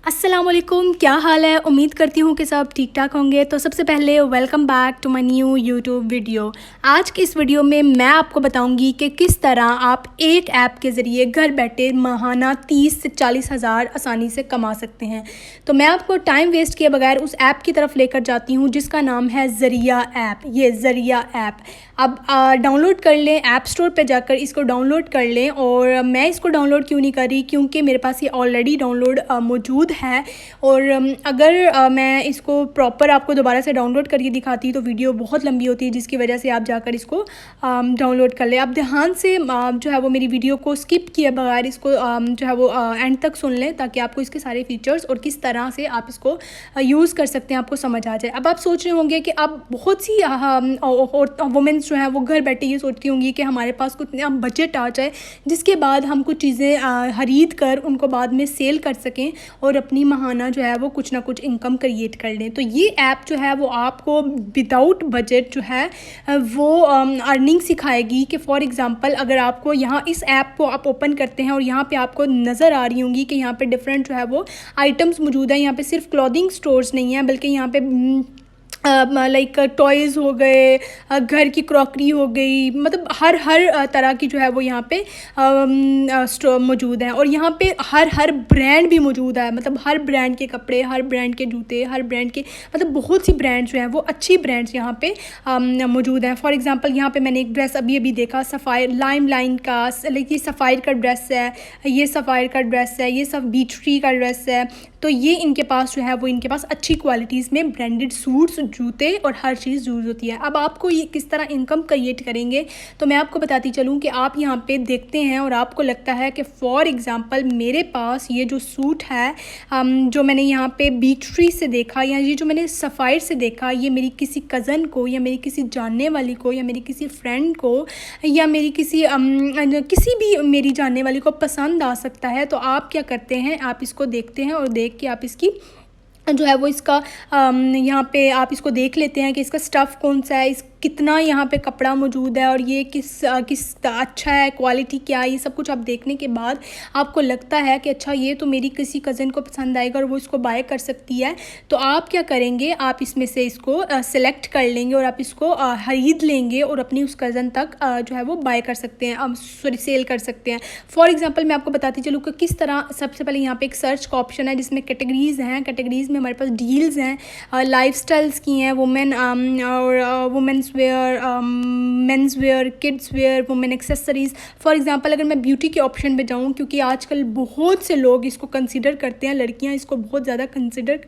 अस्सलामुअलैकुम, क्या हाल है। उम्मीद करती हूँ कि सब ठीक ठाक होंगे। तो सबसे पहले welcome back to my new YouTube video. आज की इस वीडियो में मैं आपको बताऊंगी कि किस तरह आप एक ऐप के ज़रिए घर बैठे माहाना 30 से 40 हज़ार आसानी से कमा सकते हैं। तो मैं आपको टाइम वेस्ट किए बगैर उस ऐप की तरफ लेकर जाती हूँ जिसका नाम है ज़रिया ऐप। ये ज़रिया ऐप अब डाउनलोड कर लें, ऐप स्टोर पर जाकर इसको डाउनलोड कर लें। और मैं इसको डाउनलोड क्यों नहीं कर रही, क्योंकि मेरे पास ये ऑलरेडी डाउनलोड मौजूद है। और अगर मैं इसको प्रॉपर आपको दोबारा से डाउनलोड करके दिखाती तो वीडियो बहुत लंबी होती है, जिसकी वजह से आप जाकर इसको डाउनलोड कर लें। आप ध्यान से जो है वो मेरी वीडियो को स्किप किए बगैर इसको जो है वो एंड तक सुन लें, ताकि आपको इसके सारे फीचर्स और किस तरह से आप इसको यूज़ कर सकते हैं आपको समझ आ जाए। अब आप सोच रहे होंगे कि अब बहुत सी वुमेंस जो हैं वो घर बैठे ये सोचती होंगी कि हमारे पास कुछ बजट आ जाए, जिसके बाद हम कुछ चीज़ें ख़रीद कर उनको बाद में सेल कर सकें और अपनी माहाना जो है वो कुछ ना कुछ इनकम क्रिएट कर लें। तो ये ऐप जो है वो आपको विदाउट बजट जो है वो अर्निंग सिखाएगी। कि फॉर एग्जांपल अगर आपको यहाँ इस ऐप को आप ओपन करते हैं और यहाँ पे आपको नज़र आ रही होंगी कि यहाँ पे डिफरेंट जो है वो आइटम्स मौजूद है। यहाँ पे सिर्फ क्लॉथिंग स्टोर्स नहीं है, बल्कि यहाँ पे लाइक टॉयज़ हो गए, घर की क्रॉकरी हो गई, मतलब हर तरह की जो है वो यहाँ पे मौजूद है। और यहाँ पे हर ब्रांड भी मौजूद है, मतलब हर ब्रांड के कपड़े, हर ब्रांड के जूते, हर ब्रांड के मतलब बहुत सी ब्रांड्स जो हैं वो अच्छी ब्रांड्स यहाँ पे मौजूद हैं। फॉर एग्जांपल यहाँ पे मैंने एक ड्रेस अभी देखा, सफ़ायर लाइम लाइन का, लाइक ये सफ़ायर का ड्रेस है, ये सफ़ायर का ड्रेस है, ये सब बीच ट्री का ड्रेस है। तो ये इनके पास जो है वो इनके पास अच्छी क्वालिटीज़ में ब्रांडेड सूट्स, जूते और हर चीज़ यूज़ होती है। अब आपको ये किस तरह इनकम क्रिएट करेंगे, तो मैं आपको बताती चलूँ कि आप यहाँ पे देखते हैं और आपको लगता है कि फ़ॉर एग्ज़ाम्पल मेरे पास ये जो सूट है जो मैंने यहाँ पे बीच ट्री से देखा, या ये जो मैंने सफ़ायर से देखा, ये मेरी किसी कज़न को या मेरी किसी जानने वाली को या मेरी किसी फ्रेंड को या मेरी किसी भी मेरी जानने वाली को पसंद आ सकता है। तो आप क्या करते हैं, आप इसको देखते हैं और देख के आप इसकी जो है वो इसका यहाँ पे आप इसको देख लेते हैं कि इसका स्टफ़ कौन सा है, कितना यहाँ पे कपड़ा मौजूद है और ये किस अच्छा है, क्वालिटी क्या है, ये सब कुछ आप देखने के बाद आपको लगता है कि अच्छा ये तो मेरी किसी कज़न को पसंद आएगा और वो इसको बाय कर सकती है। तो आप क्या करेंगे, आप इसमें से इसको सेलेक्ट कर लेंगे और आप इसको ख़रीद लेंगे और अपनी उस कज़न तक जो है वो बाय कर सकते हैं, सॉरी सेल कर सकते हैं। फॉर एग्ज़ाम्पल मैं आपको बताती चलूँ कि किस तरह। सबसे पहले यहाँ पे एक सर्च का ऑप्शन है जिसमें कैटेगरीज़ हैं। कैटेगरीज़ में हमारे पास डील्स हैं, लाइफस्टाइल्स की हैं, वुमेन और women's wear, men's wear, kids wear, women accessories. For example अगर मैं ब्यूटी के ऑप्शन पे जाऊँ, क्योंकि आजकल बहुत से लोग इसको कंसीडर करते हैं, लड़कियां इसको बहुत ज़्यादा कंसीडर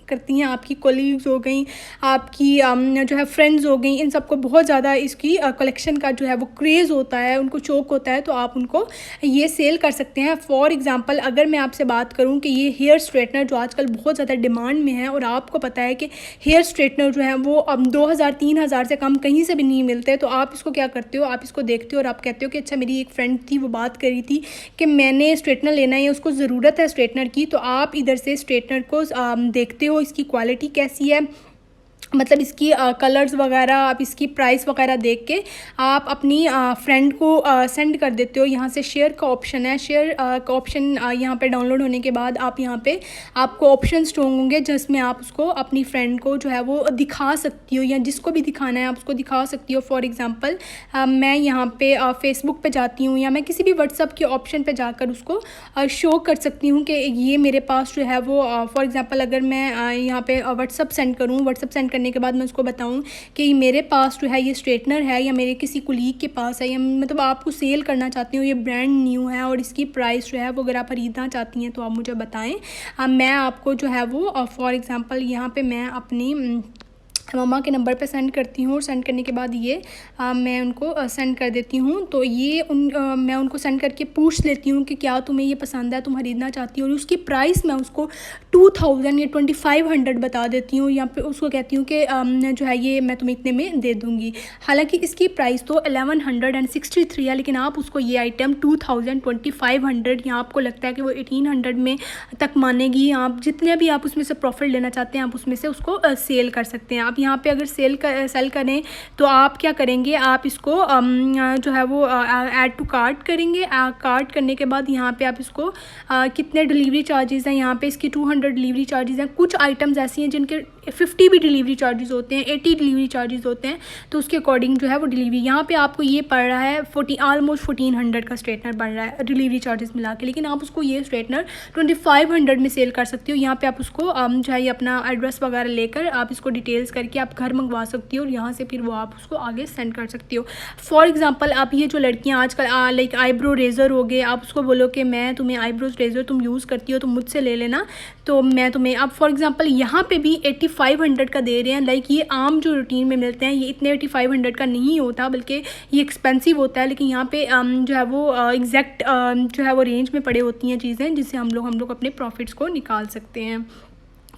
करती हैं, आपकी कोलीग्स हो गई, आपकी जो है फ्रेंड्स हो गई, इन सबको बहुत ज़्यादा इसकी कलेक्शन का जो है वो क्रेज़ होता है, उनको शौक होता है। तो आप उनको ये सेल कर सकते हैं। फॉर एग्जांपल अगर मैं आपसे बात करूं कि ये हेयर स्ट्रेटनर जो आजकल बहुत ज़्यादा डिमांड में है, और आपको पता है कि हेयर स्ट्रेटनर जो है वो अब 2000-3000 से कम कहीं से भी नहीं मिलते। तो आप इसको क्या करते हो, आप इसको देखते हो और आप कहते हो कि अच्छा मेरी एक फ्रेंड थी, वो बात कर रही थी कि मैंने स्ट्रेटनर लेना है, उसको ज़रूरत है स्ट्रेटनर की। तो आप इधर से स्ट्रेटनर को देखते हो, इसकी क्वालिटी कैसी है, मतलब इसकी कलर्स वगैरह, आप इसकी प्राइस वगैरह देख के आप अपनी फ्रेंड को सेंड कर देते हो। यहाँ से शेयर का ऑप्शन है, शेयर का ऑप्शन यहाँ पे डाउनलोड होने के बाद आप यहाँ पे आपको ऑप्शंस होंगे जिसमें आप उसको अपनी फ्रेंड को जो है वो दिखा सकती हो, या जिसको भी दिखाना है आप उसको दिखा सकती हो। फॉर एग्जांपल मैं यहाँ पे फेसबुक पे जाती हूँ, या मैं किसी भी व्हाट्सअप के ऑप्शन पे जाकर उसको शो कर सकती हूँ कि ये मेरे पास जो है वो फॉर एग्ज़ाम्पल अगर मैं यहाँ पे व्हाट्सअप सेंड करूँ, व्हाट्सअप सेंड करने के बाद मैं उसको बताऊं कि मेरे पास जो है ये स्ट्रेटनर है, या मेरे किसी कुलीग के पास है, या मतलब आपको सेल करना चाहती हूँ, ये ब्रांड न्यू है और इसकी प्राइस जो है वो अगर आप ख़रीदना चाहती हैं तो आप मुझे बताएं। मैं आपको जो है वो फॉर एग्ज़ाम्पल यहाँ पे मैं अपनी मम्मा के नंबर पे सेंड करती हूँ, और सेंड करने के बाद ये मैं उनको सेंड कर देती हूँ। तो ये मैं उनको सेंड करके पूछ लेती हूँ कि क्या तुम्हें ये पसंद है, तुम ख़रीदना चाहती हो, और उसकी प्राइस मैं उसको 2000 या 2500 बता देती हूँ, या फिर उसको कहती हूँ कि जो है ये मैं तुम्हें इतने में दे दूँगी। हालांकि इसकी प्राइस तो 1163 है, लेकिन आप उसको ये आइटम 2000, 2500 या आपको लगता है कि वो 1800 में तक मानेगी। आप जितने भी आप उसमें से प्रॉफिट लेना चाहते हैं आप उसमें से उसको सेल कर सकते हैं। आप यहाँ पे अगर सेल करें तो आप क्या करेंगे, आप इसको जो है वो ऐड टू कार्ट करेंगे। कार्ट करने के बाद यहाँ पे आप इसको कितने डिलीवरी चार्जेस हैं, यहाँ पे इसकी 200 डिलीवरी चार्जेस हैं। कुछ आइटम्स ऐसी हैं जिनके 50 भी डिलीवरी चार्जेस होते हैं, 80 डिलीवरी चार्जेस होते हैं, तो उसके अकॉर्डिंग जो है वो डिलीवरी। यहाँ पे आपको ये पड़ रहा है ऑलमोस्ट 1400 का स्ट्रेटनर पड़ रहा है डिलीवरी चार्जेस मिला के, लेकिन आप उसको ये स्ट्रेटनर 2500 में सेल कर सकते हो। यहाँ पे आप उसको जो है अपना एड्रेस वगैरह लेकर आप इसको डिटेल्स करके आप घर मंगवा सकती हो और यहाँ से फिर वो आप उसको आगे सेंड कर सकती हो। फॉर एग्जांपल आप ये जो लड़कियाँ आजकल लाइक आईब्रो रेज़र हो गए, आप उसको बोलो कि मैं तुम्हें आईब्रोज रेज़र तुम यूज़ करती हो तो मुझसे ले लेना, तो मैं तुम्हें अब फॉर एग्जांपल यहाँ पे भी 8500 का दे रहे हैं। लाइक ये आम जो रूटीन में मिलते हैं ये इतने 8500 का नहीं होता, बल्कि ये एक्सपेंसिव होता है, लेकिन यहाँ पे जो है वो एग्जैक्ट जो है वो रेंज में पड़े होती हैं चीज़ें, जिससे हम लोग अपने प्रॉफिट्स को निकाल सकते हैं।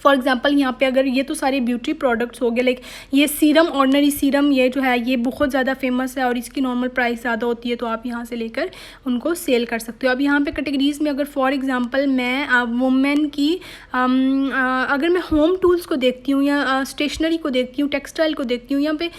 फॉर एग्जांपल यहाँ पे अगर ये तो सारे ब्यूटी प्रोडक्ट्स हो गए, लाइक ये सीरम, ऑर्डिनरी सीरम, ये जो है ये बहुत ज़्यादा फेमस है और इसकी नॉर्मल प्राइस ज़्यादा होती है, तो आप यहाँ से लेकर उनको सेल कर सकते हो। अब यहाँ पे कैटेगरीज़ में अगर फॉर एग्जांपल मैं वुमेन की अगर मैं होम टूल्स को देखती हूँ या स्टेशनरी को देखती हूँ, टेक्सटाइल को देखती हूँ, यहाँ पे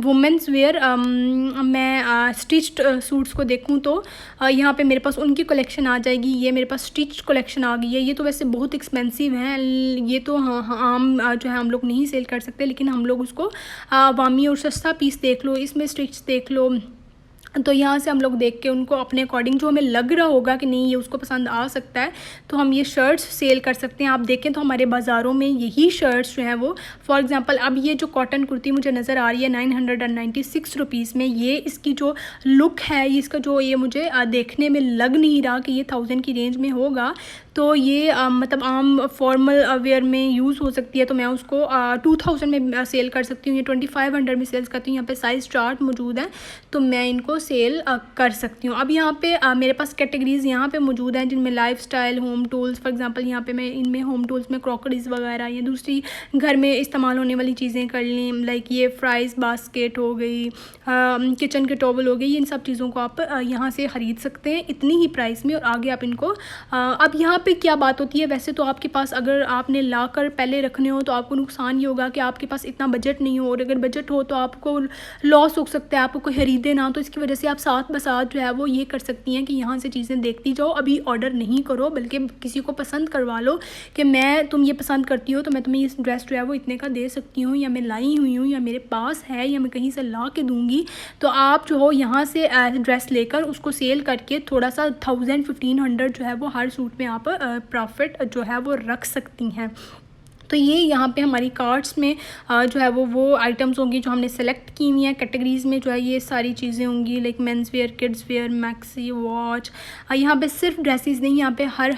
वुमेंस वेयर मैं स्टिच्ड सूट्स को देखूँ तो यहाँ पे मेरे पास उनकी कलेक्शन आ जाएगी। ये मेरे पास स्टिच्ड कलेक्शन आ गई है। ये तो वैसे बहुत एक्सपेंसिव है, ये तो आम जो है हम लोग नहीं सेल कर सकते, लेकिन हम लोग उसको अवामी और सस्ता पीस देख लो, इसमें स्टिच देख लो, तो यहाँ से हम लोग देख के उनको अपने अकॉर्डिंग जो हमें लग रहा होगा कि नहीं ये उसको पसंद आ सकता है, तो हम ये शर्ट्स सेल कर सकते हैं। आप देखें तो हमारे बाज़ारों में यही शर्ट्स जो हैं वो फॉर एग्जांपल अब ये जो कॉटन कुर्ती मुझे नज़र आ रही है 996 रुपीज़ में, ये इसकी जो लुक है, इसका जो ये मुझे देखने में लग नहीं रहा कि ये 1000 की रेंज में होगा, तो ये मतलब आम फॉर्मल वेयर में यूज़ हो सकती है, तो मैं उसको 2000 में सेल कर सकती हूँ, ये 2500 में सेल्स करती हूँ। यहाँ पे साइज़ चार्ट मौजूद है, तो मैं इनको सेल कर सकती हूँ। अब यहाँ पे मेरे पास कैटेगरीज़ यहाँ पे मौजूद हैं जिनमें lifestyle, home tools, for example यहाँ पे मैं इनमें होम टूल्स में क्रॉकरीज़ वगैरह या दूसरी घर में इस्तेमाल होने वाली चीज़ें कर ली, लाइक ये फ्राइज़ बास्केट हो गई, किचन के टॉवल हो गई, इन सब चीज़ों को आप यहाँ से ख़रीद सकते हैं इतनी ही प्राइस में, और आगे आप इनको अब यहाँ पे क्या बात होती है, वैसे तो आपके पास अगर आपने लाकर पहले रखने हो तो आपको नुकसान ये होगा कि आपके पास इतना बजट नहीं हो, और अगर बजट हो तो आपको लॉस हो सकता है, आपको कोई ख़रीदे ना, तो इसकी वजह से आप साथ बसाथ जो है वो ये कर सकती हैं कि यहाँ से चीज़ें देखती जाओ, अभी ऑर्डर नहीं करो, बल्कि किसी को पसंद करवा लो कि मैं तुम ये पसंद करती हो तो मैं तुम्हें ये ड्रेस जो है वो इतने का दे सकती हूँ, या मैं लाई हुई हूँ, या मेरे पास है, या मैं कहीं से ला के दूँगी, तो आप जो हो यहाँ से ड्रेस लेकर उसको सेल करके थोड़ा सा 1000-1500 जो है वो हर सूट में आप प्रॉफिट जो है वो रख सकती हैं। तो ये यहाँ पे हमारी कार्ट्स में जो है वो आइटम्स होंगी जो हमने सेलेक्ट की हुई हैं। कैटेगरीज़ में जो है ये सारी चीज़ें होंगी, like mains wear, kids where, maxi, watch. यहाँ पे सिर्फ ड्रेसेस नहीं, यहाँ पे हर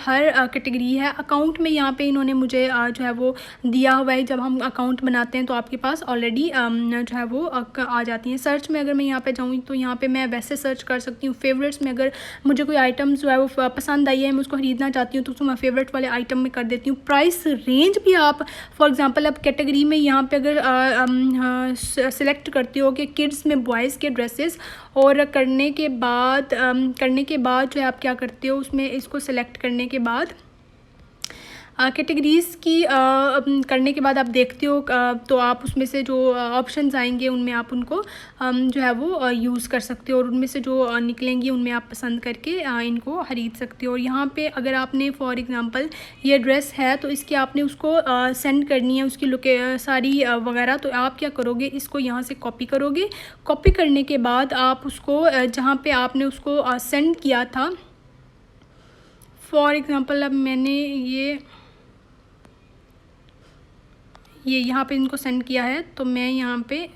कैटेगरी है। अकाउंट में यहाँ पे इन्होंने मुझे जो है वो दिया हुआ है, जब हम अकाउंट बनाते हैं तो आपके पास ऑलरेडी जो है वो आ जाती हैं। सर्च में अगर मैं यहाँ पर जाऊँ तो यहाँ पर मैं वैसे सर्च कर सकती हूँ। फेवरेट्स में अगर मुझे कोई आइटम जो है वो पसंद आई है, मैं उसको ख़रीदना चाहती हूँ, तो उसको मैं फेवरेट वाले आइटम में कर देती हूँ। प्राइस रेंज भी आप फॉर एग्जांपल अब कैटेगरी में यहाँ पे अगर सिलेक्ट करते हो कि किड्स में बॉयज़ के ड्रेसेस, और करने के बाद जो है आप क्या करते हो उसमें इसको सिलेक्ट करने के बाद कैटेगरीज़ की करने के बाद आप देखते हो तो आप उसमें से जो ऑप्शंस आएंगे उनमें आप उनको जो है वो यूज़ कर सकते हो, और उनमें से जो निकलेंगी उनमें आप पसंद करके इनको ख़रीद सकते हो। और यहाँ पे अगर आपने फॉर एग्ज़ाम्पल ये ड्रेस है तो इसके आपने उसको सेंड करनी है, उसकी सारी वगैरह, तो आप क्या करोगे, इसको यहाँ से कॉपी करोगे। कॉपी करने के बाद आप उसको जहाँ पे आपने उसको सेंड किया था, फॉर एग्ज़ाम्पल अब मैंने ये यहाँ पे इनको सेंड किया है, तो मैं यहाँ पे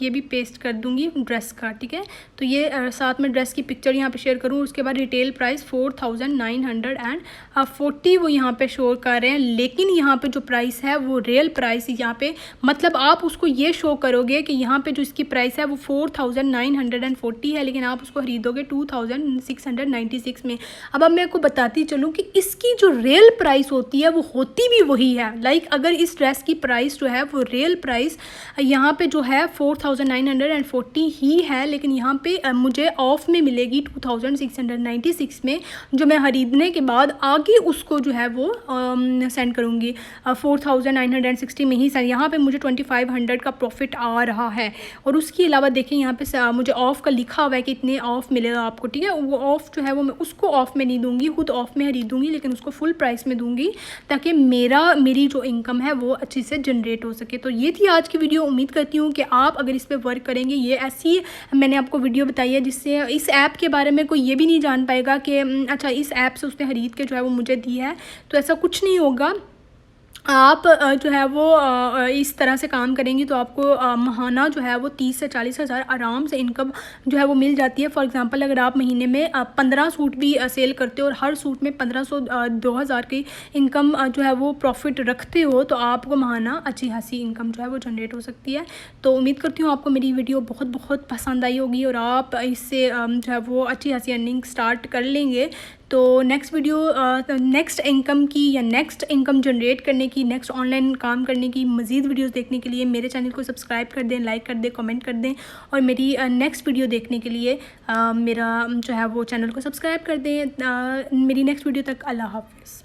ये भी पेस्ट कर दूँगी ड्रेस का, ठीक है। तो ये साथ में ड्रेस की पिक्चर यहाँ पे शेयर करूँ। उसके बाद रिटेल प्राइस 4940 वो यहाँ पे शो कर रहे हैं, लेकिन यहाँ पे जो प्राइस है वो रियल प्राइस यहाँ पे, मतलब आप उसको ये शो करोगे कि यहाँ पे जो इसकी प्राइस है वो 4940 है, लेकिन आप उसको खरीदोगे 2696 में। अब मैं आपको बताती चलूँ कि इसकी जो रियल प्राइस होती है वो होती भी वही है। लाइक अगर इस ड्रेस की प्राइस जो है वो रियल प्राइस यहाँ पे जो है 4940 ही है, लेकिन यहाँ पे मुझे ऑफ़ में मिलेगी 2696 में, जो मैं ख़रीदने के बाद आगे उसको जो है वो सेंड करूँगी 4960 में ही। यहाँ पे मुझे 2500 का प्रॉफिट आ रहा है। और उसके अलावा देखिए यहाँ पे मुझे ऑफ़ का लिखा हुआ है कि इतने ऑफ़ मिलेगा आपको, ठीक है। वो ऑफ़ जो है वो मैं उसको ऑफ़ में नहीं दूँगी, खुद ऑफ़ में ख़रीदूँगी, लेकिन उसको फुल प्राइस में दूँगी ताकि मेरी जो इनकम है वो अच्छी से जनरेट हो सके। तो ये थी आज की वीडियो। उम्मीद करती हूँ कि आप अगर इस पर वर्क करेंगे, ये ऐसी मैंने आपको वीडियो बताई है जिससे इस ऐप के बारे में कोई ये भी नहीं जान पाएगा कि अच्छा इस ऐप से उसने ख़रीद के जो है वो मुझे दी है। तो ऐसा कुछ नहीं होगा। आप जो है वो इस तरह से काम करेंगी तो आपको माहाना जो है वो 30 से 40 हज़ार आराम से इनकम जो है वो मिल जाती है। फॉर एग्जांपल अगर आप महीने में 15 सूट भी सेल करते हो और हर सूट में 1500 2000 की इनकम जो है वो प्रॉफिट रखते हो, तो आपको माहाना अच्छी खासी इनकम जो है वो जनरेट हो सकती है। तो उम्मीद करती हूँ आपको मेरी वीडियो बहुत बहुत पसंद आई होगी और आप इससे जो है वो अच्छी खासी अर्निंग स्टार्ट कर लेंगे। तो नेक्स्ट वीडियो नेक्स्ट इनकम की या नेक्स्ट इनकम जनरेट करने की, नेक्स्ट ऑनलाइन काम करने की मज़ीद वीडियोस देखने के लिए मेरे चैनल को सब्सक्राइब कर दें, लाइक कर दें, कमेंट कर दें। और मेरी नेक्स्ट वीडियो देखने के लिए मेरा जो है वो चैनल को सब्सक्राइब कर दें। मेरी नेक्स्ट वीडियो तक अल्लाह हाफ़िज़।